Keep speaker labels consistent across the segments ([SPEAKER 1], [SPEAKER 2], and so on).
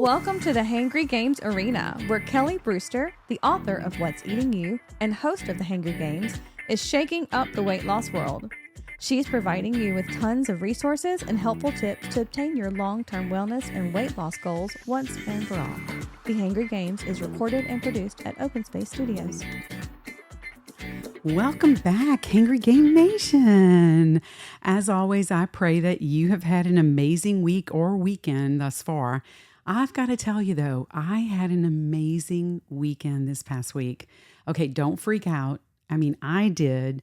[SPEAKER 1] Welcome to the Hangry Games Arena, where Kelly Brewster, the author of What's Eating You and host of the Hangry Games, is shaking up the weight loss world. She's providing you with tons of resources and helpful tips to obtain your long-term wellness and weight loss goals once and for all. The Hangry Games is recorded and produced at Open Space Studios.
[SPEAKER 2] Welcome back, Hangry Game Nation. As always, I pray that you have had an amazing week or weekend thus far. I've got to tell you, though, I had an amazing weekend this past week. Okay, don't freak out. I mean, I did,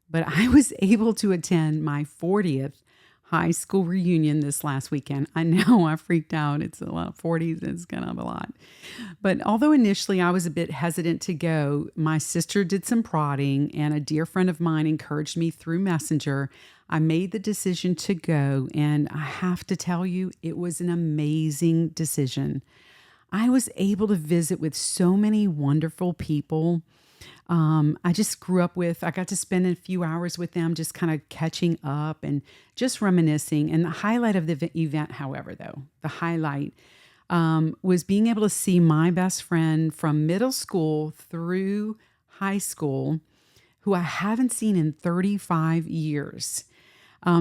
[SPEAKER 2] but I was able to attend my 40th high school reunion this last weekend. I know I freaked out. It's a lot of 40s. It's kind of a lot. But although initially I was a bit hesitant to go, my sister did some prodding and a dear friend of mine encouraged me through Messenger. I made the decision to go, and I have to tell you, it was an amazing decision. I was able to visit with so many wonderful people. I just grew up with, I got to spend a few hours with them, just kind of catching up and just reminiscing. And the highlight of the event, however, though, the highlight was being able to see my best friend from middle school through high school, who I haven't seen in 35 years.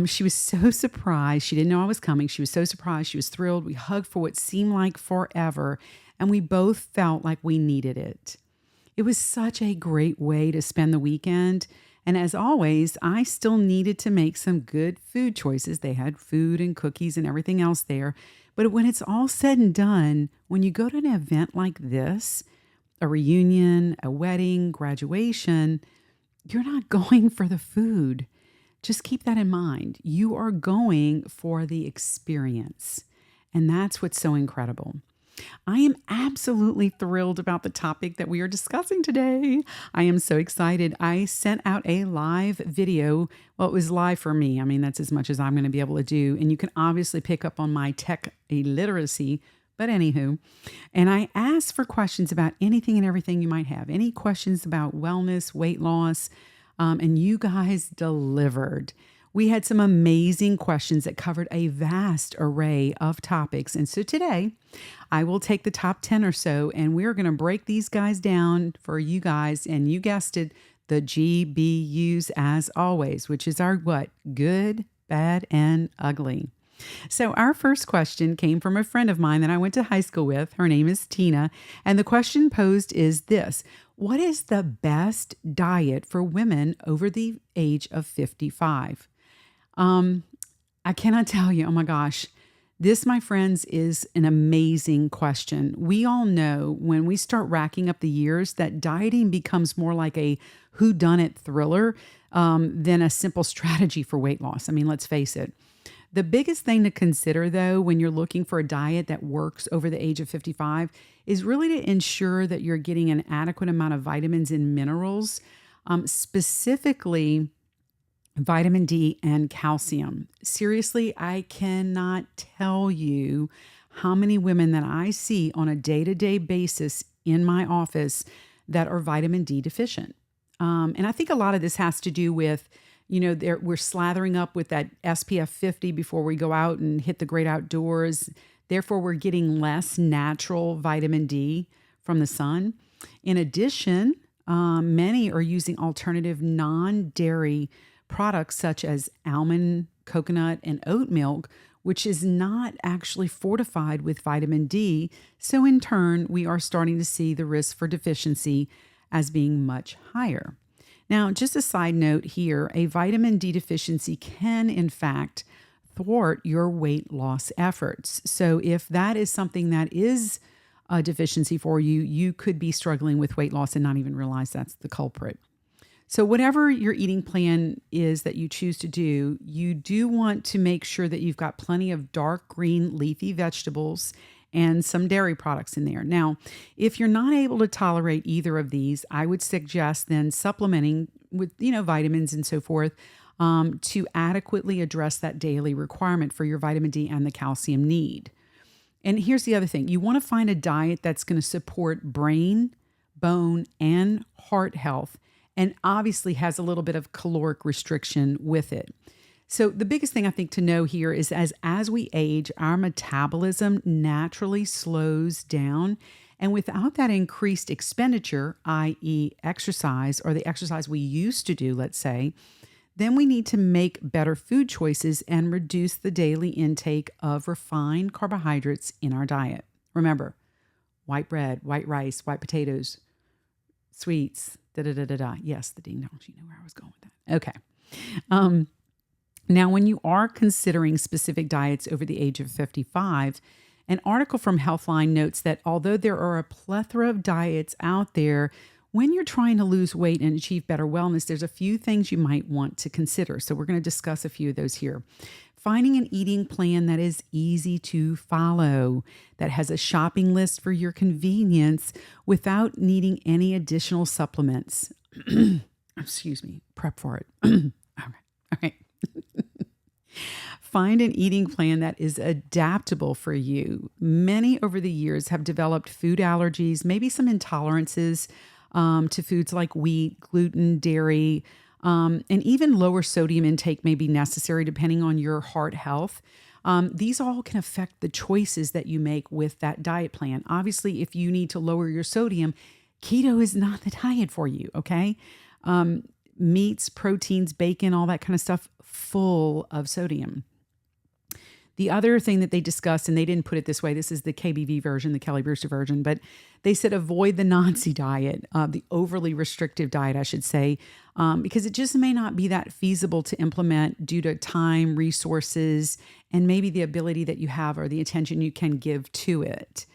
[SPEAKER 2] She was so surprised. She didn't know I was coming. She was so surprised. She was thrilled. We hugged for what seemed like forever, and we both felt like we needed it. It was such a great way to spend the weekend. And as always, I still needed to make some good food choices. They had food and cookies and everything else there. But when it's all said and done, when you go to an event like this, a reunion, a wedding, graduation, you're not going for the food. Just keep that in mind. You are going for the experience. And that's what's so incredible. I am absolutely thrilled about the topic that we are discussing today. I am so excited. I sent out a live video. Well, it was live for me. I mean, that's as much as I'm going to be able to do. And you can obviously pick up on my tech illiteracy. But anywho, and I asked for questions about anything and everything you might have. Any questions about wellness, weight loss, and you guys delivered. We had some amazing questions that covered a vast array of topics. And so today, I will take the top 10 or so, and we're going to break these guys down for you guys. And you guessed it, the GBUs as always, which is our what? Good, bad, and ugly. So our first question came from a friend of mine that I went to high school with. Her name is Tina. And the question posed is this: what is the best diet for women over the age of 55? I cannot tell you, oh my gosh, this, my friends, is an amazing question. We all know when we start racking up the years that dieting becomes more like a whodunit thriller than a simple strategy for weight loss. I mean, let's face it. The biggest thing to consider, though, when you're looking for a diet that works over the age of 55 is really to ensure that you're getting an adequate amount of vitamins and minerals, specifically vitamin D and calcium. Seriously, I cannot tell you how many women that I see on a day-to-day basis in my office that are vitamin D deficient. And I think a lot of this has to do with, we're slathering up with that SPF 50 before we go out and hit the great outdoors. Therefore, we're getting less natural vitamin D from the sun. In addition, many are using alternative non-dairy products such as almond, coconut, and oat milk, which is not actually fortified with vitamin D. So in turn, we are starting to see the risk for deficiency as being much higher. Now, just a side note here, a vitamin D deficiency can, in fact, thwart your weight loss efforts. So if that is something that is a deficiency for you, you could be struggling with weight loss and not even realize that's the culprit. So whatever your eating plan is that you choose to do, you do want to make sure that you've got plenty of dark green leafy vegetables and some dairy products in there. Now, if you're not able to tolerate either of these, I would suggest then supplementing with, vitamins and so forth to adequately address that daily requirement for your vitamin D and the calcium need. And here's the other thing. You want to find a diet that's going to support brain, bone, and heart health, and obviously has a little bit of caloric restriction with it. So the biggest thing I think to know here is as we age, our metabolism naturally slows down. And without that increased expenditure, i.e. exercise or the exercise we used to do, let's say, then we need to make better food choices and reduce the daily intake of refined carbohydrates in our diet. Remember, white bread, white rice, white potatoes, sweets, da-da-da-da-da. Yes, the ding dongs, you know where I was going with that. Okay. Now, when you are considering specific diets over the age of 55, an article from Healthline notes that although there are a plethora of diets out there, when you're trying to lose weight and achieve better wellness, there's a few things you might want to consider. So we're going to discuss a few of those here. Finding an eating plan that is easy to follow, that has a shopping list for your convenience without needing any additional supplements. Excuse me, prep for it. All right. Find an eating plan that is adaptable for you. Many over the years have developed food allergies, maybe some intolerances to foods like wheat, gluten, dairy, and even lower sodium intake may be necessary depending on your heart health. These all can affect the choices that you make with that diet plan. Obviously, if you need to lower your sodium, keto is not the diet for you, okay? Meats, proteins, bacon, all that kind of stuff, full of sodium. The other thing that they discussed, and they didn't put it this way, this is the KBV version, the Kelly Brewster version, but they said avoid the Nazi diet, the overly restrictive diet, I should say, because it just may not be that feasible to implement due to time, resources, and maybe the ability that you have or the attention you can give to it.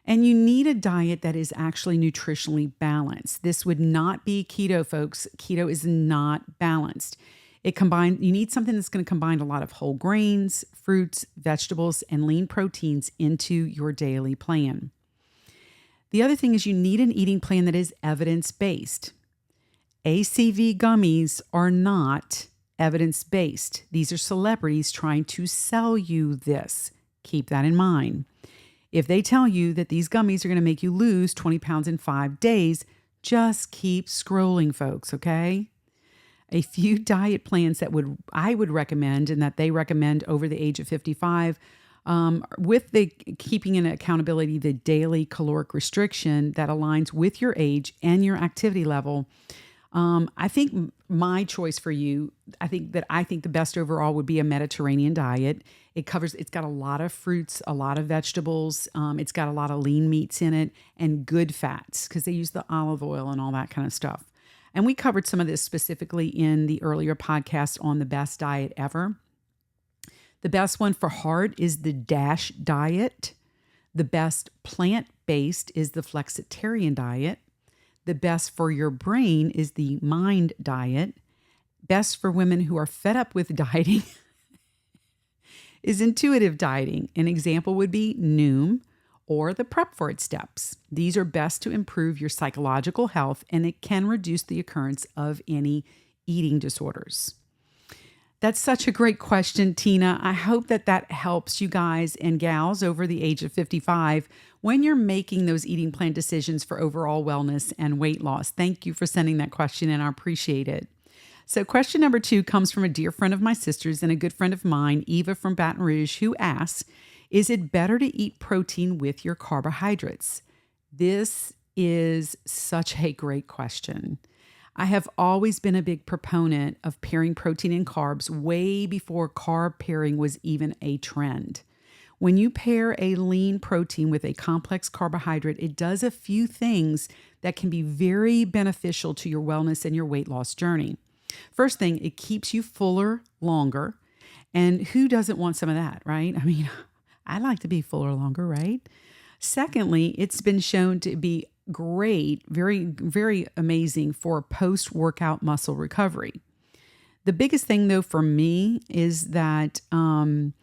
[SPEAKER 2] And you need a diet that is actually nutritionally balanced. This would not be keto, folks. Keto is not balanced. You need something that's going to combine a lot of whole grains, fruits, vegetables, and lean proteins into your daily plan. The other thing is you need an eating plan that is evidence-based. ACV gummies are not evidence-based. These are celebrities trying to sell you this. Keep that in mind. If they tell you that these gummies are going to make you lose 20 pounds in 5 days, just keep scrolling, folks, okay? A few diet plans that I would recommend and that they recommend over the age of 55, with the keeping in accountability the daily caloric restriction that aligns with your age and your activity level. I think my choice for you, I think the best overall would be a Mediterranean diet. It's got a lot of fruits, a lot of vegetables. It's got a lot of lean meats in it and good fats because they use the olive oil and all that kind of stuff. And we covered some of this specifically in the earlier podcast on the best diet ever. The best one for heart is the DASH diet. The best plant-based is the flexitarian diet. The best for your brain is the MIND diet. Best for women who are fed up with dieting is intuitive dieting. An example would be Noom or the Prep for It steps. These are best to improve your psychological health, and it can reduce the occurrence of any eating disorders. That's such a great question, Tina. I hope that helps you guys and gals over the age of 55 when you're making those eating plan decisions for overall wellness and weight loss. Thank you for sending that question, and I appreciate it. So question number 2 comes from a dear friend of my sister's and a good friend of mine, Eva from Baton Rouge, who asks, is it better to eat protein with your carbohydrates? This is such a great question. I have always been a big proponent of pairing protein and carbs way before carb pairing was even a trend. When you pair a lean protein with a complex carbohydrate, it does a few things that can be very beneficial to your wellness and your weight loss journey. First thing, it keeps you fuller longer. And who doesn't want some of that, right? I mean, I like to be fuller longer, right? Secondly, it's been shown to be great, very, very amazing for post-workout muscle recovery. The biggest thing, though, for me is that you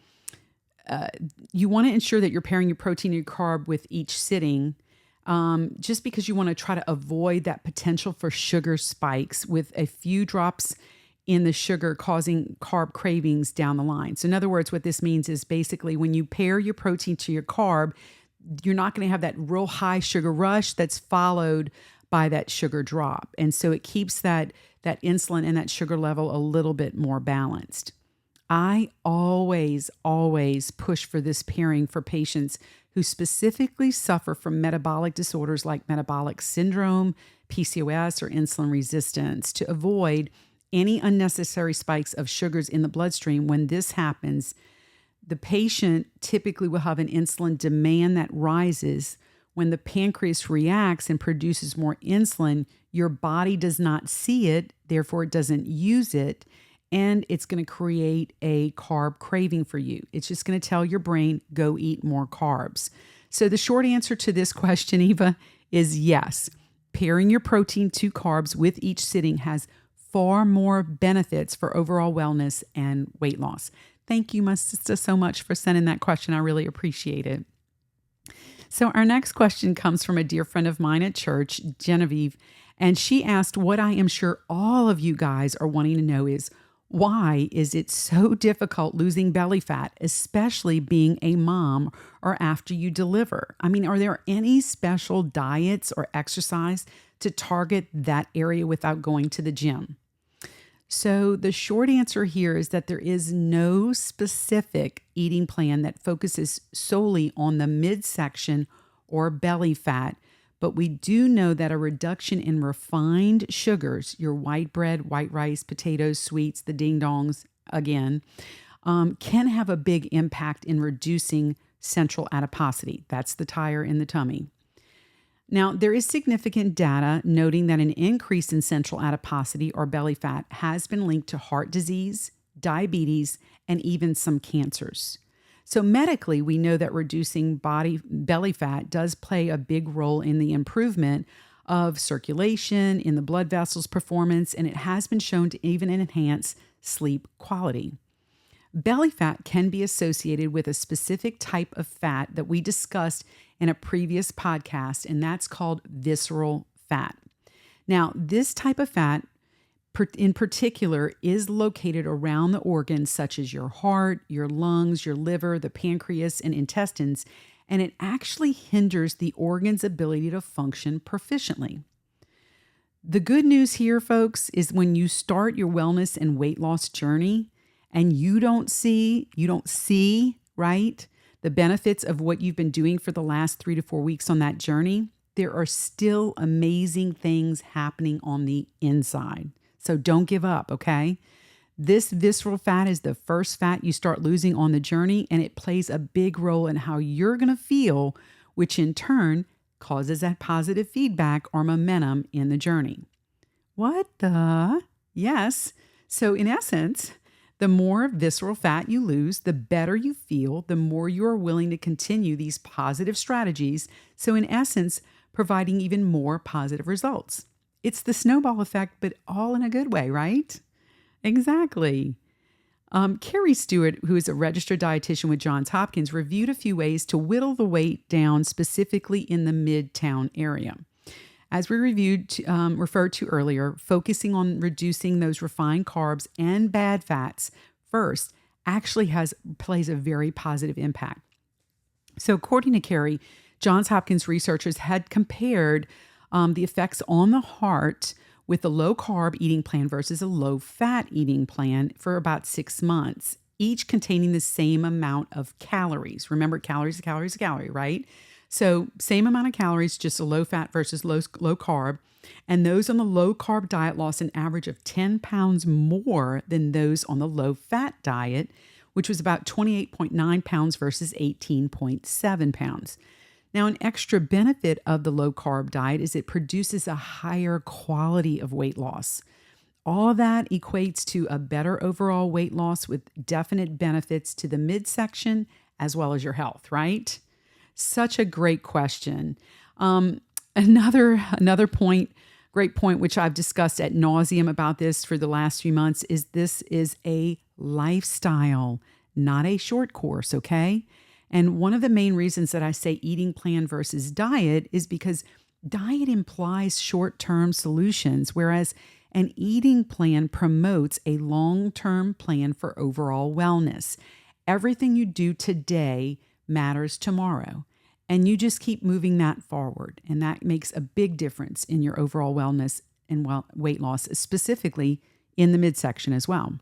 [SPEAKER 2] want to ensure that you're pairing your protein and your carb with each sitting, just because you want to try to avoid that potential for sugar spikes with a few drops in the sugar causing carb cravings down the line. So in other words, what this means is basically when you pair your protein to your carb, you're not going to have that real high sugar rush that's followed by that sugar drop. And so it keeps that insulin and that sugar level a little bit more balanced. I always push for this pairing for patients who specifically suffer from metabolic disorders like metabolic syndrome, PCOS, or insulin resistance to avoid any unnecessary spikes of sugars in the bloodstream. When this happens, the patient typically will have an insulin demand that rises. When the pancreas reacts and produces more insulin, your body does not see it, therefore it doesn't use it, and it's going to create a carb craving for you. It's just going to tell your brain, go eat more carbs. So the short answer to this question, Eva, is yes. Pairing your protein to carbs with each sitting has far more benefits for overall wellness and weight loss. Thank you, my sister, so much for sending that question. I really appreciate it. So our next question comes from a dear friend of mine at church, Genevieve, and she asked what I am sure all of you guys are wanting to know is, why is it so difficult losing belly fat, especially being a mom or after you deliver? I mean, are there any special diets or exercise to target that area without going to the gym? So the short answer here is that there is no specific eating plan that focuses solely on the midsection or belly fat, but we do know that a reduction in refined sugars, your white bread, white rice, potatoes, sweets, the ding-dongs, again, can have a big impact in reducing central adiposity. That's the tire in the tummy. Now, there is significant data noting that an increase in central adiposity or belly fat has been linked to heart disease, diabetes, and even some cancers. So medically, we know that reducing belly fat does play a big role in the improvement of circulation, in the blood vessels performance, and it has been shown to even enhance sleep quality. Belly fat can be associated with a specific type of fat that we discussed in a previous podcast, and that's called visceral fat. Now, this type of fat in particular is located around the organs such as your heart, your lungs, your liver, the pancreas, and intestines, and it actually hinders the organ's ability to function proficiently. The good news here, folks, is when you start your wellness and weight loss journey and you don't see, right, the benefits of what you've been doing for the last 3 to 4 weeks on that journey, there are still amazing things happening on the inside. So don't give up, okay? This visceral fat is the first fat you start losing on the journey, and it plays a big role in how you're going to feel, which in turn causes that positive feedback or momentum in the journey. What the? Yes. So in essence, the more visceral fat you lose, the better you feel, the more you are willing to continue these positive strategies. So in essence, providing even more positive results. It's the snowball effect, but all in a good way, right? Exactly. Carrie Stewart, who is a registered dietitian with Johns Hopkins, reviewed a few ways to whittle the weight down specifically in the Midtown area. As we referred to earlier, focusing on reducing those refined carbs and bad fats first actually plays a very positive impact. So according to Carrie, Johns Hopkins researchers had compared the effects on the heart with a low-carb eating plan versus a low-fat eating plan for about 6 months, each containing the same amount of calories. Remember, calories, right? So same amount of calories, just a low-fat versus low-carb. And those on the low-carb diet lost an average of 10 pounds more than those on the low-fat diet, which was about 28.9 pounds versus 18.7 pounds. Now, an extra benefit of the low-carb diet is it produces a higher quality of weight loss. All of that equates to a better overall weight loss with definite benefits to the midsection as well as your health, right? Such a great question. Another point, great point, which I've discussed ad nauseum about this for the last few months, is this is a lifestyle, not a short course, okay? And one of the main reasons that I say eating plan versus diet is because diet implies short-term solutions, whereas an eating plan promotes a long-term plan for overall wellness. Everything you do today matters tomorrow, and you just keep moving that forward, and that makes a big difference in your overall wellness and weight loss, specifically in the midsection as well.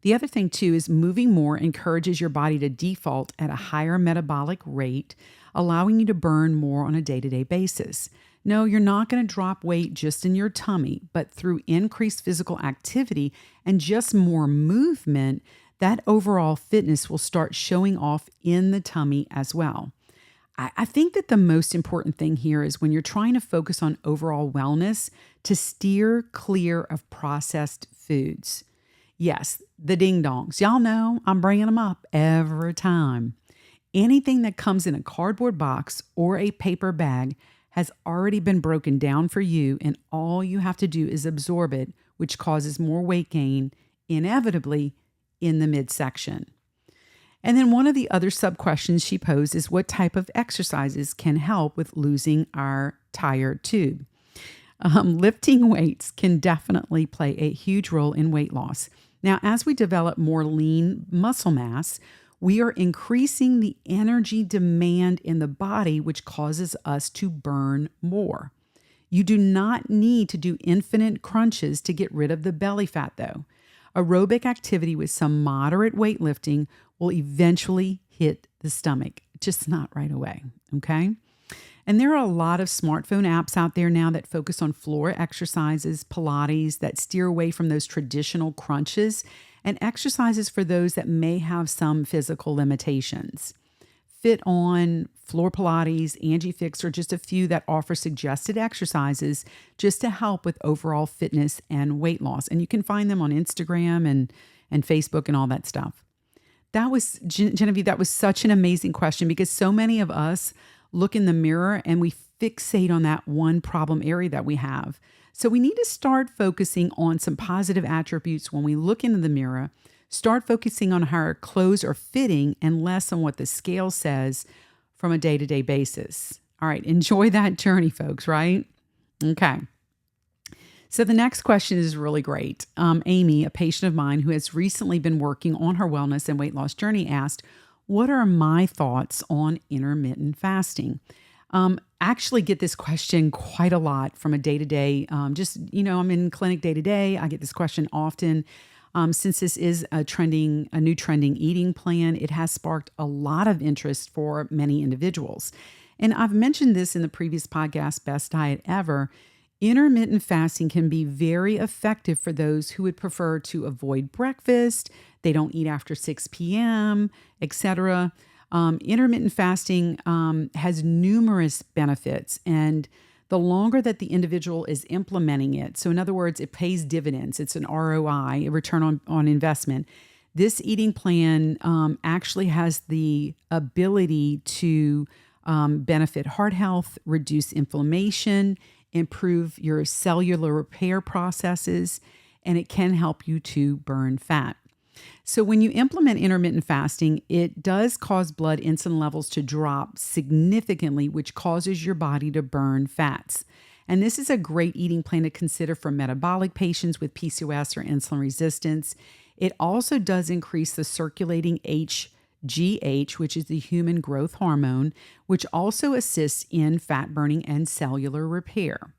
[SPEAKER 2] The other thing too is moving more encourages your body to default at a higher metabolic rate, allowing you to burn more on a day-to-day basis. No, you're not going to drop weight just in your tummy, but through increased physical activity and just more movement, that overall fitness will start showing off in the tummy as well. I think that the most important thing here is when you're trying to focus on overall wellness, to steer clear of processed foods. Yes, the ding dongs. Y'all know I'm bringing them up every time. Anything that comes in a cardboard box or a paper bag has already been broken down for you, and all you have to do is absorb it, which causes more weight gain, inevitably in the midsection. And then one of the other sub-questions she posed is what type of exercises can help with losing our tired tube. Lifting weights can definitely play a huge role in weight loss. Now, as we develop more lean muscle mass, we are increasing the energy demand in the body, which causes us to burn more. You do not need to do infinite crunches to get rid of the belly fat, though. Aerobic activity with some moderate weightlifting will eventually hit the stomach, just not right away, okay? And there are a lot of smartphone apps out there now that focus on floor exercises, Pilates, that steer away from those traditional crunches, and exercises for those that may have some physical limitations. Fit On, Floor Pilates, Angie Fix are just a few that offer suggested exercises just to help with overall fitness and weight loss. And you can find them on Instagram and Facebook and all that stuff. That was, Genevieve, that was such an amazing question because so many of us look in the mirror and we fixate on that one problem area that we have. So we need to start focusing on some positive attributes when we look into the mirror, start focusing on how our clothes are fitting and less on what the scale says from a day-to-day basis. All right, enjoy that journey, folks, right? Okay. So the next question is really great. Amy, a patient of mine who has recently been working on her wellness and weight loss journey, asked, what are my thoughts on intermittent fasting? I actually get this question quite a lot from a day-to-day, I'm in clinic day-to-day. I get this question often. Since this is a new trending eating plan, it has sparked a lot of interest for many individuals. And I've mentioned this in the previous podcast, Best Diet Ever. Intermittent fasting can be very effective for those who would prefer to avoid breakfast, they don't eat after 6 p.m., etc. Intermittent fasting has numerous benefits, and the longer that the individual is implementing it, so in other words, it pays dividends, it's an ROI, a return on investment. This eating plan actually has the ability to benefit heart health, reduce inflammation, improve your cellular repair processes, and it can help you to burn fat. So when you implement intermittent fasting, it does cause blood insulin levels to drop significantly, which causes your body to burn fats. And this is a great eating plan to consider for metabolic patients with PCOS or insulin resistance. It also does increase the circulating HGH, which is the human growth hormone, which also assists in fat burning and cellular repair.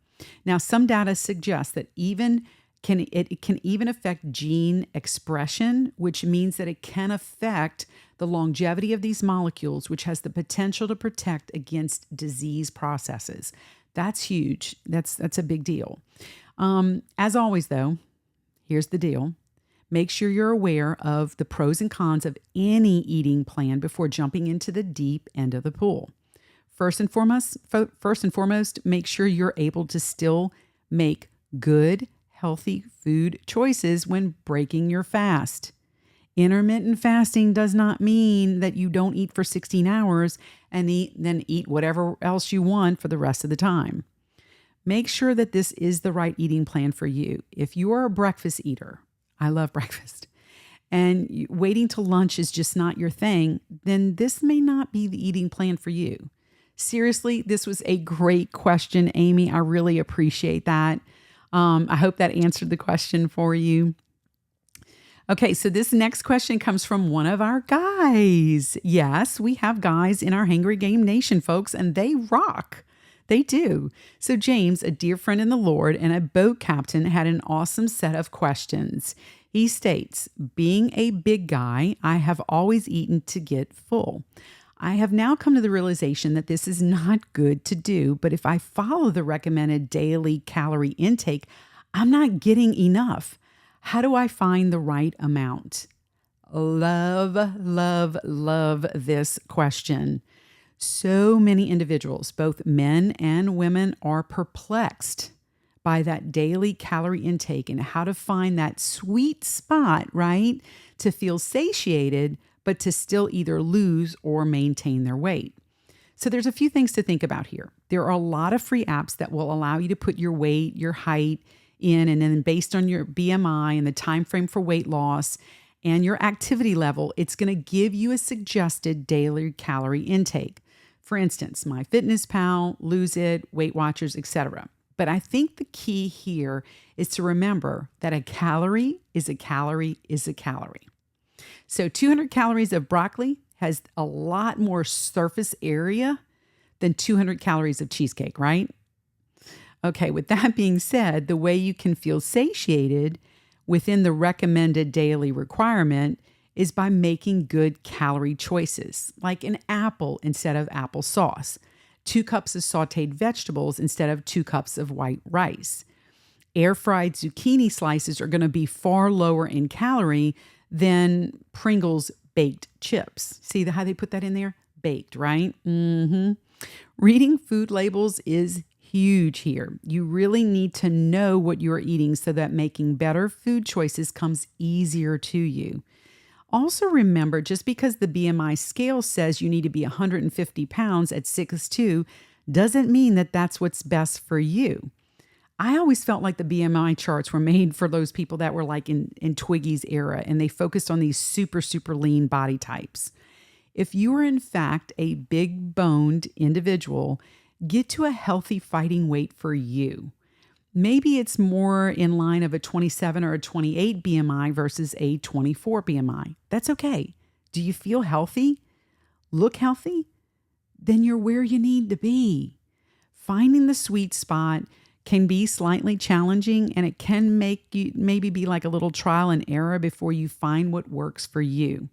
[SPEAKER 2] Now, some data suggests that it can even affect gene expression, which means that it can affect the longevity of these molecules, which has the potential to protect against disease processes. That's huge. That's a big deal. As always, though, here's the deal. Make sure you're aware of the pros and cons of any eating plan before jumping into the deep end of the pool. First and foremost, make sure you're able to still make good, healthy food choices when breaking your fast. Intermittent fasting does not mean that you don't eat for 16 hours and then eat whatever else you want for the rest of the time. Make sure that this is the right eating plan for you. If you are a breakfast eater, I love breakfast, and waiting till lunch is just not your thing, then this may not be the eating plan for you. Seriously, this was a great question, Amy. I really appreciate that. I hope that answered the question for you. Okay, so this next question comes from one of our guys. Yes, we have guys in our Hangry Game Nation, folks, and they rock. They do. So James, a dear friend in the Lord and a boat captain, had an awesome set of questions. He states, being a big guy, I have always eaten to get full. I have now come to the realization that this is not good to do, but if I follow the recommended daily calorie intake, I'm not getting enough. How do I find the right amount? Love, love, love this question. So many individuals, both men and women, are perplexed by that daily calorie intake and how to find that sweet spot, right? To feel satiated, but to still either lose or maintain their weight. So there's a few things to think about here. There are a lot of free apps that will allow you to put your weight, your height in, and then based on your BMI and the time frame for weight loss and your activity level, it's going to give you a suggested daily calorie intake. For instance, MyFitnessPal, Lose It, Weight Watchers, etc. But I think the key here is to remember that a calorie is a calorie is a calorie. So 200 calories of broccoli has a lot more surface area than 200 calories of cheesecake, right? Okay, with that being said, the way you can feel satiated within the recommended daily requirement is by making good calorie choices, like an apple instead of applesauce, 2 cups of sauteed vegetables instead of 2 cups of white rice. Air-fried zucchini slices are going to be far lower in calorie than Pringles baked chips. See how they put that in there? Baked, right? Reading food labels is huge here. You really need to know what you're eating so that making better food choices comes easier to you. Also remember, just because the BMI scale says you need to be 150 pounds at 6'2", doesn't mean that that's what's best for you. I always felt like the BMI charts were made for those people that were like in Twiggy's era, and they focused on these super, super lean body types. If you are in fact a big boned individual, get to a healthy fighting weight for you. Maybe it's more in line of a 27 or a 28 BMI versus a 24 BMI. That's okay. Do you feel healthy? Look healthy? Then you're where you need to be. Finding the sweet spot can be slightly challenging, and it can make you maybe be like a little trial and error before you find what works for you.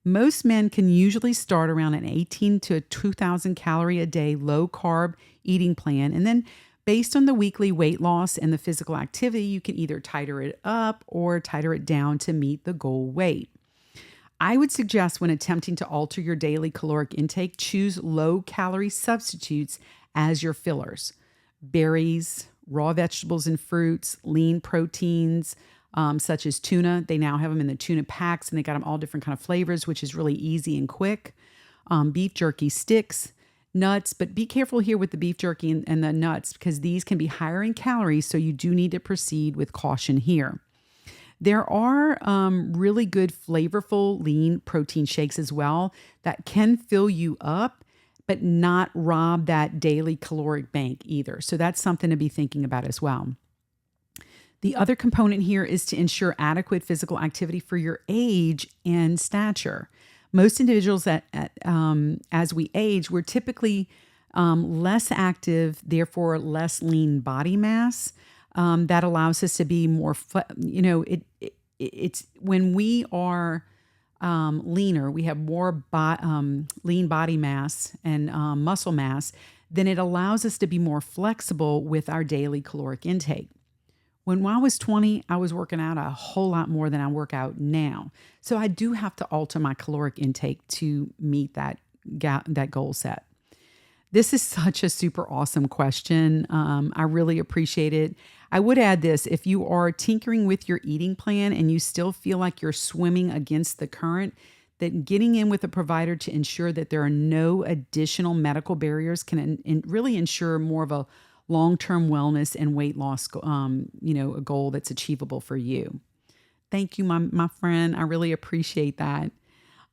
[SPEAKER 2] Most men can usually start around an 18 to 2,000 calorie a day low carb eating plan, and then based on the weekly weight loss and the physical activity, you can either tighter it up or tighter it down to meet the goal weight. I would suggest when attempting to alter your daily caloric intake, choose low-calorie substitutes as your fillers. Berries, raw vegetables and fruits, lean proteins, such as tuna. They now have them in the tuna packs, and they got them all different kind of flavors, which is really easy and quick. Beef jerky sticks, nuts, but be careful here with the beef jerky and the nuts because these can be higher in calories, so you do need to proceed with caution here. There are really good flavorful lean protein shakes as well that can fill you up, but not rob that daily caloric bank either. So that's something to be thinking about as well. The other component here is to ensure adequate physical activity for your age and stature. Most individuals as we age, we're typically less active, therefore less lean body mass. That allows us to be more, it's when we are leaner, we have more lean body mass and muscle mass, then it allows us to be more flexible with our daily caloric intake. When I was 20, I was working out a whole lot more than I work out now. So I do have to alter my caloric intake to meet that goal set. This is such a super awesome question. I really appreciate it. I would add this, if you are tinkering with your eating plan and you still feel like you're swimming against the current, then getting in with a provider to ensure that there are no additional medical barriers can really ensure more of a long-term wellness and weight loss, a goal that's achievable for you. Thank you, my friend. I really appreciate that.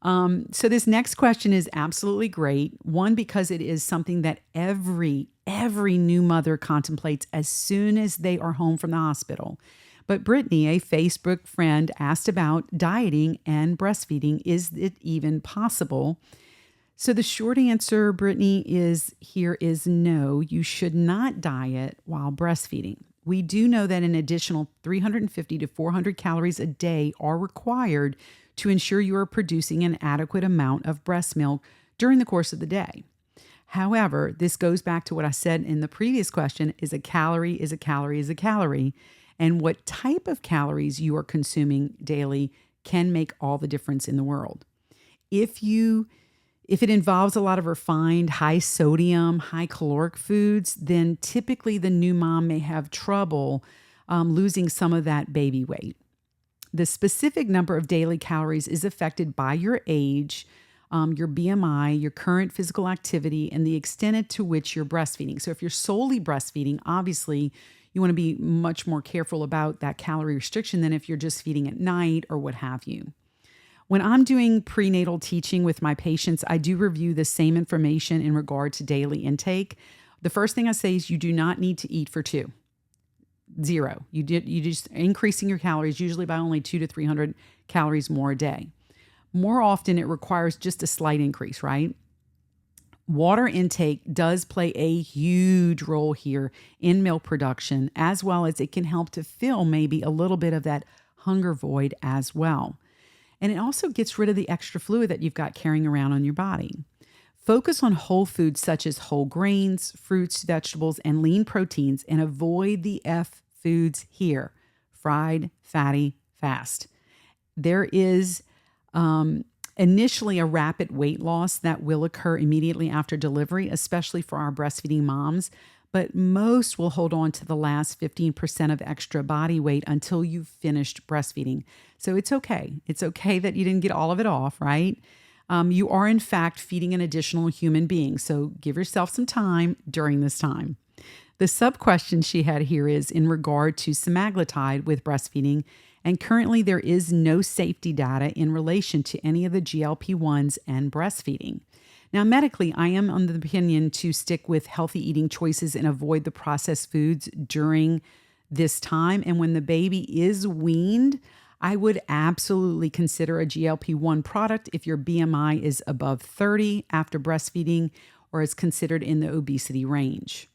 [SPEAKER 2] So this next question is absolutely great. One, because it is something that every new mother contemplates as soon as they are home from the hospital. But Brittany, a Facebook friend, asked about dieting and breastfeeding. Is it even possible? So the short answer, Brittany, is no, you should not diet while breastfeeding. We do know that an additional 350 to 400 calories a day are required to ensure you are producing an adequate amount of breast milk during the course of the day. However, this goes back to what I said in the previous question, is a calorie is a calorie is a calorie. And what type of calories you are consuming daily can make all the difference in the world. If it involves a lot of refined, high sodium, high caloric foods, then typically the new mom may have trouble losing some of that baby weight. The specific number of daily calories is affected by your age, your BMI, your current physical activity, and the extent to which you're breastfeeding. So if you're solely breastfeeding, obviously you want to be much more careful about that calorie restriction than if you're just feeding at night or what have you. When I'm doing prenatal teaching with my patients, I do review the same information in regard to daily intake. The first thing I say is you do not need to eat for two. Zero. You just increasing your calories usually by only 200 to 300 calories more a day. More often it requires just a slight increase, right? Water intake does play a huge role here in milk production, as well as it can help to fill maybe a little bit of that hunger void as well. And it also gets rid of the extra fluid that you've got carrying around on your body. Focus on whole foods such as whole grains, fruits, vegetables, and lean proteins, and avoid the F foods here: fried, fatty, fast. There is initially a rapid weight loss that will occur immediately after delivery, especially for our breastfeeding moms, but most will hold on to the last 15% of extra body weight until you've finished breastfeeding. So it's okay. It's okay that you didn't get all of it off, right? You are, in fact, feeding an additional human being. So give yourself some time during this time. The sub-question she had here is in regard to semaglutide with breastfeeding. And currently there is no safety data in relation to any of the GLP-1s and breastfeeding. Now, medically, I am on the opinion to stick with healthy eating choices and avoid the processed foods during this time. And when the baby is weaned, I would absolutely consider a GLP-1 product if your BMI is above 30 after breastfeeding or is considered in the obesity range.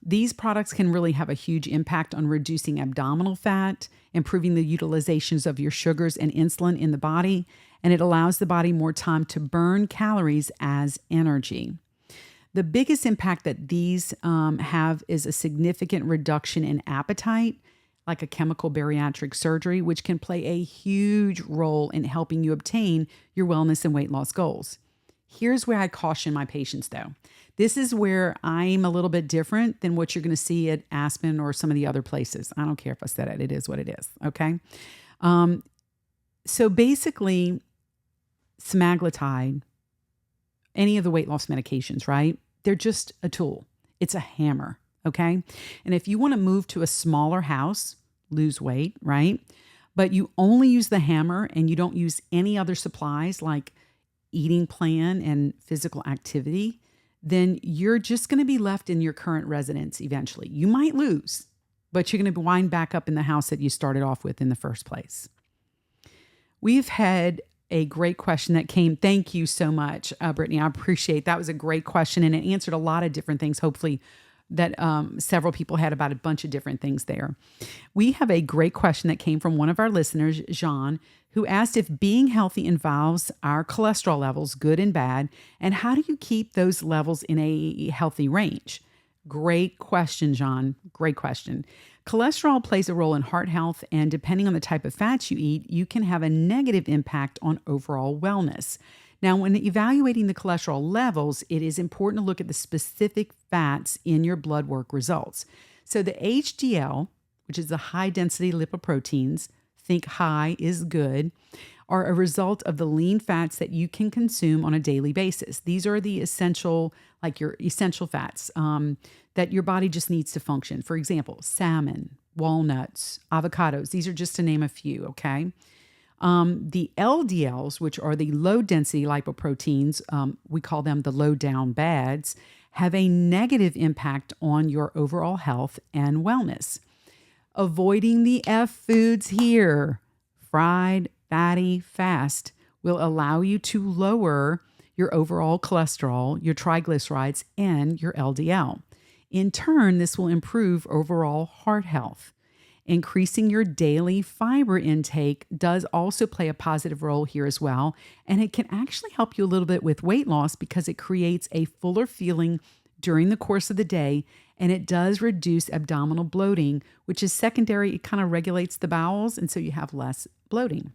[SPEAKER 2] These products can really have a huge impact on reducing abdominal fat, improving the utilizations of your sugars and insulin in the body, and it allows the body more time to burn calories as energy. The biggest impact that these have is a significant reduction in appetite, like a chemical bariatric surgery, which can play a huge role in helping you obtain your wellness and weight loss goals. Here's where I caution my patients, though. This is where I'm a little bit different than what you're going to see at Aspen or some of the other places. I don't care if I said it. It is what it is, okay? So basically, semaglutide, any of the weight loss medications, right? They're just a tool. It's a hammer, okay? And if you want to move to a smaller house, lose weight, right? But you only use the hammer and you don't use any other supplies like eating plan and physical activity, then you're just going to be left in your current residence eventually. You might lose, but you're going to wind back up in the house that you started off with in the first place. We've had a great question that came. Thank you so much, Brittany. I appreciate that. Was a great question, and it answered a lot of different things, hopefully, that several people had about a bunch of different things there. We have a great question that came from one of our listeners, Jean, who asked if being healthy involves our cholesterol levels, good and bad, and how do you keep those levels in a healthy range? Great question, Jean. Great question. Cholesterol plays a role in heart health, and depending on the type of fats you eat, you can have a negative impact on overall wellness. Now, when evaluating the cholesterol levels, it is important to look at the specific fats in your blood work results. So the HDL, which is the high density lipoproteins, think high is good, are a result of the lean fats that you can consume on a daily basis. These are the essential, like your essential fats that your body just needs to function. For example, salmon, walnuts, avocados. These are just to name a few, okay? The LDLs, which are the low density lipoproteins, we call them the low down bads, have a negative impact on your overall health and wellness. Avoiding the F foods here, fried, fatty, fast, will allow you to lower your overall cholesterol, your triglycerides, and your LDL. In turn, this will improve overall heart health. Increasing your daily fiber intake does also play a positive role here as well, and it can actually help you a little bit with weight loss because it creates a fuller feeling during the course of the day, and it does reduce abdominal bloating, which is secondary. It kind of regulates the bowels, and so you have less bloating.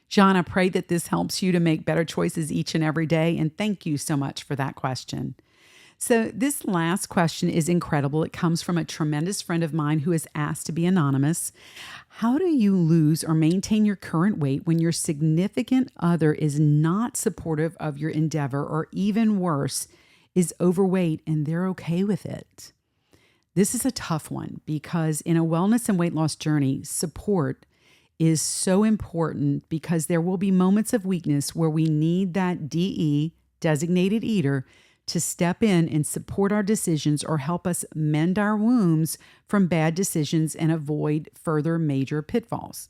[SPEAKER 2] John, I pray that this helps you to make better choices each and every day, and thank you so much for that question. So this last question is incredible. It comes from a tremendous friend of mine who has asked to be anonymous. How do you lose or maintain your current weight when your significant other is not supportive of your endeavor, or even worse, is overweight and they're okay with it? This is a tough one because in a wellness and weight loss journey, support is so important because there will be moments of weakness where we need that DE, designated eater, to step in and support our decisions or help us mend our wounds from bad decisions and avoid further major pitfalls.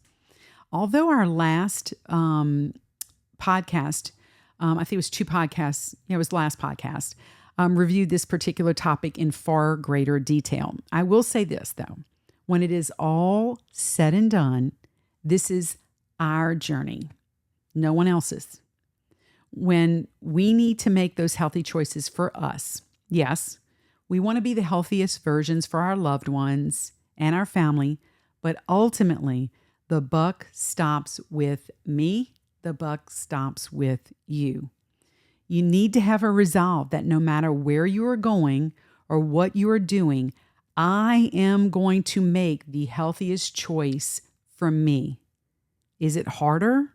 [SPEAKER 2] Although our last podcast, I think it was 2 podcasts, it was the last podcast, reviewed this particular topic in far greater detail. I will say this though, when it is all said and done, this is our journey, no one else's. When we need to make those healthy choices for us, yes, we want to be the healthiest versions for our loved ones and our family, but ultimately the buck stops with me, the buck stops with you. You need to have a resolve that no matter where you are going or what you are doing, I am going to make the healthiest choice for me. Is it harder?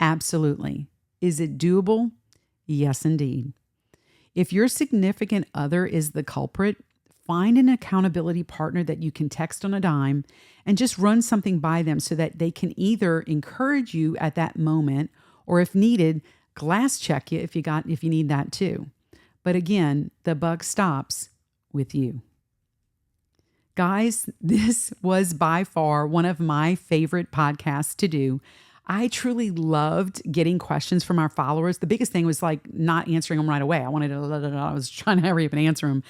[SPEAKER 2] Absolutely. Is it doable? Yes, indeed. If your significant other is the culprit, find an accountability partner that you can text on a dime and just run something by them so that they can either encourage you at that moment or, if needed, glass check you if you need that too. But again, the buck stops with you. Guys, this was by far one of my favorite podcasts to do. I truly loved getting questions from our followers. The biggest thing was like not answering them right away. I was trying to hurry up and answer them.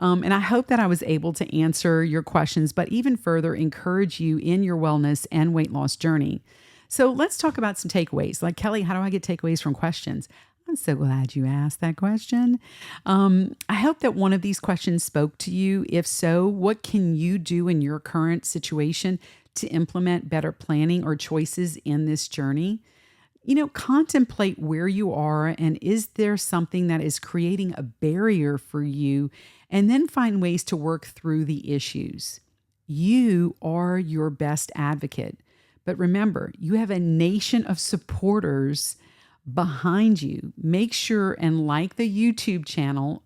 [SPEAKER 2] And I hope that I was able to answer your questions, but even further encourage you in your wellness and weight loss journey. So let's talk about some takeaways. Like, Kelly, how do I get takeaways from questions? I'm so glad you asked that question. I hope that one of these questions spoke to you. If so, what can you do in your current situation to implement better planning or choices in this journey? Contemplate where you are and is there something that is creating a barrier for you, and then find ways to work through the issues. You are your best advocate. But remember, you have a nation of supporters behind you. Make sure and like the YouTube channel,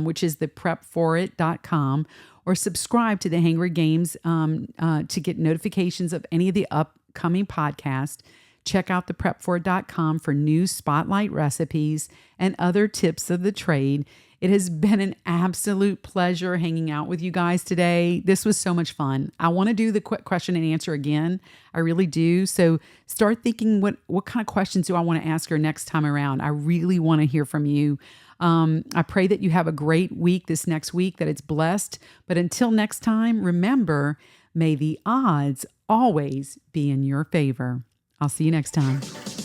[SPEAKER 2] which is the prepforit.com, or subscribe to the Hangry Games to get notifications of any of the upcoming podcasts. Check out the prepforit.com for new spotlight recipes and other tips of the trade. It has been an absolute pleasure hanging out with you guys today. This was so much fun. I want to do the quick question and answer again. I really do. So start thinking, what kind of questions do I want to ask her next time around? I really want to hear from you. I pray that you have a great week this next week, that it's blessed. But until next time, remember, may the odds always be in your favor. I'll see you next time.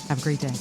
[SPEAKER 2] Have a great day.